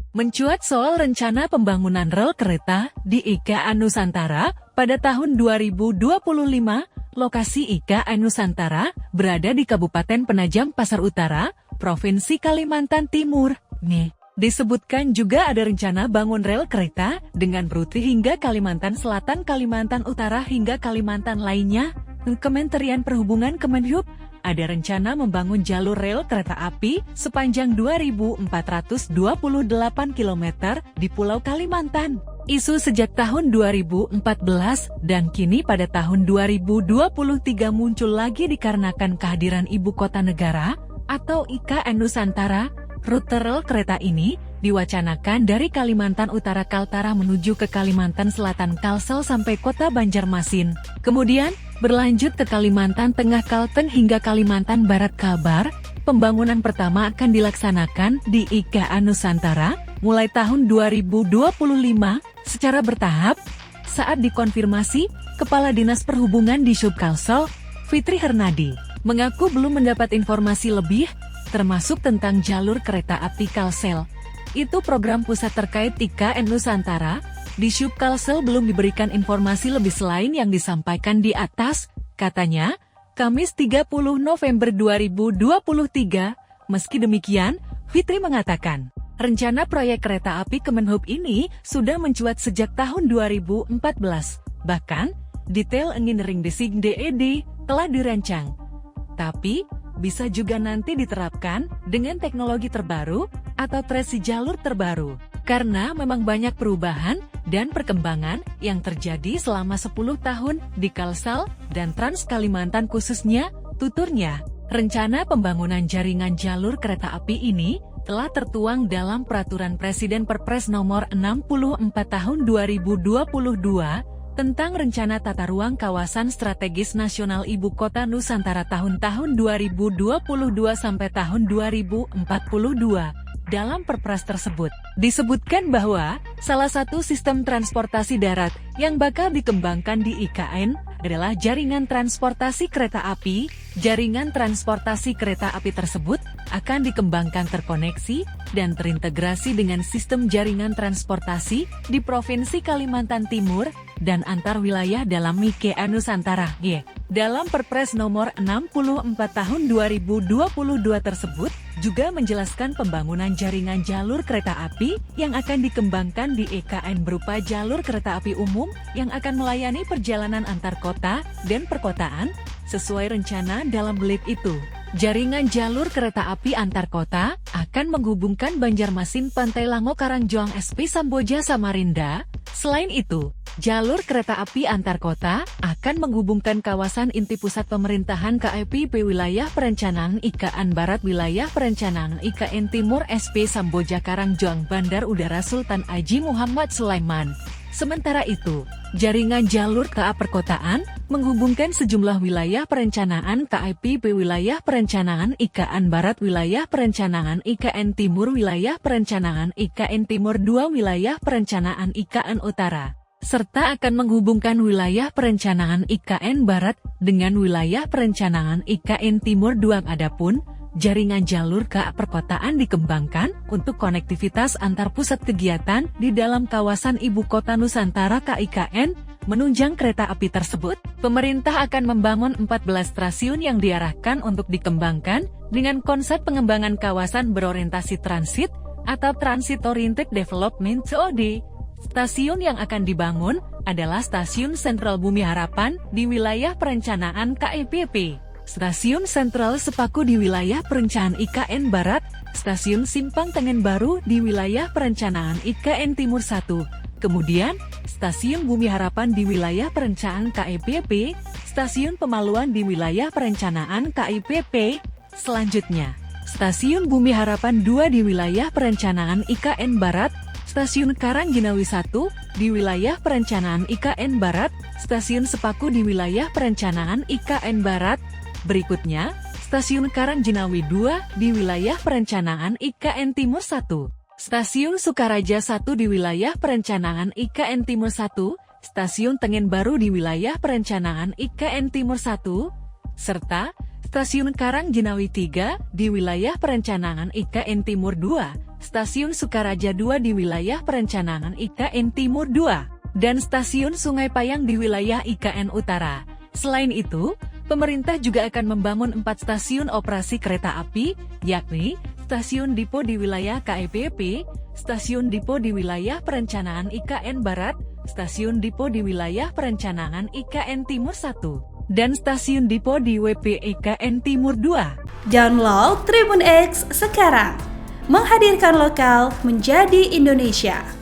Mencuat soal rencana pembangunan rel kereta di IKN Nusantara pada tahun 2025, lokasi IKN Nusantara berada di Kabupaten Penajam Pasar Utara, Provinsi Kalimantan Timur. Disebutkan juga ada rencana bangun rel kereta dengan rute hingga Kalimantan Selatan, Kalimantan Utara hingga Kalimantan lainnya. Kementerian Perhubungan Kemenhub ada rencana membangun jalur rel kereta api sepanjang 2.428 km di Pulau Kalimantan. Isu sejak tahun 2014 dan kini pada tahun 2023 muncul lagi dikarenakan kehadiran Ibu Kota Negara atau IKN Nusantara. Rute rel kereta ini diwacanakan dari Kalimantan Utara Kaltara menuju ke Kalimantan Selatan Kalsel sampai kota Banjarmasin. Kemudian berlanjut ke Kalimantan Tengah Kalteng hingga Kalimantan Barat Kalbar. Pembangunan pertama akan dilaksanakan di IKN Nusantara mulai tahun 2025 secara bertahap. Saat dikonfirmasi, Kepala Dinas Perhubungan di Sub Kalsel, Fitri Hernadi, mengaku belum mendapat informasi lebih, termasuk tentang jalur kereta api Kalsel. Itu program pusat terkait IKN Nusantara. Di Sub Kalsel belum diberikan informasi lebih selain yang disampaikan di atas, katanya, Kamis 30 November 2023. Meski demikian, Fitri mengatakan, rencana proyek kereta api Kemenhub ini sudah mencuat sejak tahun 2014. Bahkan, detail engineering design DED telah dirancang. Tapi, bisa juga nanti diterapkan dengan teknologi terbaru atau trasi jalur terbaru. Karena memang banyak perubahan dan perkembangan yang terjadi selama 10 tahun di Kalsel dan Trans Kalimantan khususnya, tuturnya. Rencana pembangunan jaringan jalur kereta api ini telah tertuang dalam Peraturan Presiden Perpres Nomor 64 Tahun 2022 tentang Rencana Tata Ruang Kawasan Strategis Nasional Ibu Kota Nusantara tahun-tahun 2022 sampai tahun 2042. Dalam Perpres tersebut, disebutkan bahwa salah satu sistem transportasi darat yang bakal dikembangkan di IKN adalah jaringan transportasi kereta api. Jaringan transportasi kereta api tersebut akan dikembangkan terkoneksi dan terintegrasi dengan sistem jaringan transportasi di Provinsi Kalimantan Timur dan antar wilayah dalam IKN Nusantara. Dalam Perpres Nomor 64 Tahun 2022 tersebut juga menjelaskan pembangunan jaringan jalur kereta api yang akan dikembangkan di IKN berupa jalur kereta api umum yang akan melayani perjalanan antar kota dan perkotaan sesuai rencana dalam belit itu. Jaringan jalur kereta api antar kota akan menghubungkan Banjarmasin, Pantai Lango, Karangjoang, SP Samboja, Samarinda. Selain itu, jalur kereta api antar kota akan menghubungkan kawasan inti pusat pemerintahan KIPP wilayah perencanaan IKN Barat, wilayah perencanaan IKN Timur, SP Samboja, Karangjoang, Bandar Udara Sultan Haji Muhammad Sulaiman. Sementara itu, jaringan jalur KA perkotaan menghubungkan sejumlah wilayah perencanaan KIPP wilayah perencanaan IKN Barat, wilayah perencanaan IKN Timur, wilayah perencanaan IKN Timur 2, wilayah perencanaan IKN Utara, serta akan menghubungkan wilayah perencanaan IKN Barat dengan wilayah perencanaan IKN Timur 2. Adapun jaringan jalur KA perkotaan dikembangkan untuk konektivitas antar pusat kegiatan di dalam kawasan Ibu Kota Nusantara KIKN. Menunjang kereta api tersebut, pemerintah akan membangun 14 stasiun yang diarahkan untuk dikembangkan dengan konsep pengembangan kawasan berorientasi transit atau Transit Oriented Development (TOD). Stasiun yang akan dibangun adalah Stasiun Sentral Bumi Harapan di wilayah perencanaan KIPP, Stasiun Sentral Sepaku di wilayah perencanaan IKN Barat, Stasiun Simpang Tengen Baru di wilayah perencanaan IKN Timur 1. Kemudian, Stasiun Bumi Harapan di wilayah perencanaan KIPP, Stasiun Pemaluan di wilayah perencanaan KIPP. Selanjutnya, Stasiun Bumi Harapan 2 di wilayah perencanaan IKN Barat, Stasiun Karangjinawi 1 di wilayah perencanaan IKN Barat, Stasiun Sepaku di wilayah perencanaan IKN Barat. Berikutnya, Stasiun Karangjinawi 2 di wilayah perencanaan IKN Timur 1. Stasiun Sukaraja 1 di wilayah perencanaan IKN Timur 1, Stasiun Tengen Baru di wilayah perencanaan IKN Timur 1, serta Stasiun Karangjinawi 3 di wilayah perencanaan IKN Timur 2. Stasiun Sukaraja 2 di wilayah perencanaan IKN Timur 2, dan Stasiun Sungai Payang di wilayah IKN Utara. Selain itu, pemerintah juga akan membangun 4 stasiun operasi kereta api, yakni Stasiun Dipo di wilayah KEPP, Stasiun Dipo di wilayah perencanaan IKN Barat, Stasiun Dipo di wilayah perencanaan IKN Timur 1, dan Stasiun Dipo di WP IKN Timur 2. Download Tribun X sekarang, menghadirkan lokal menjadi Indonesia.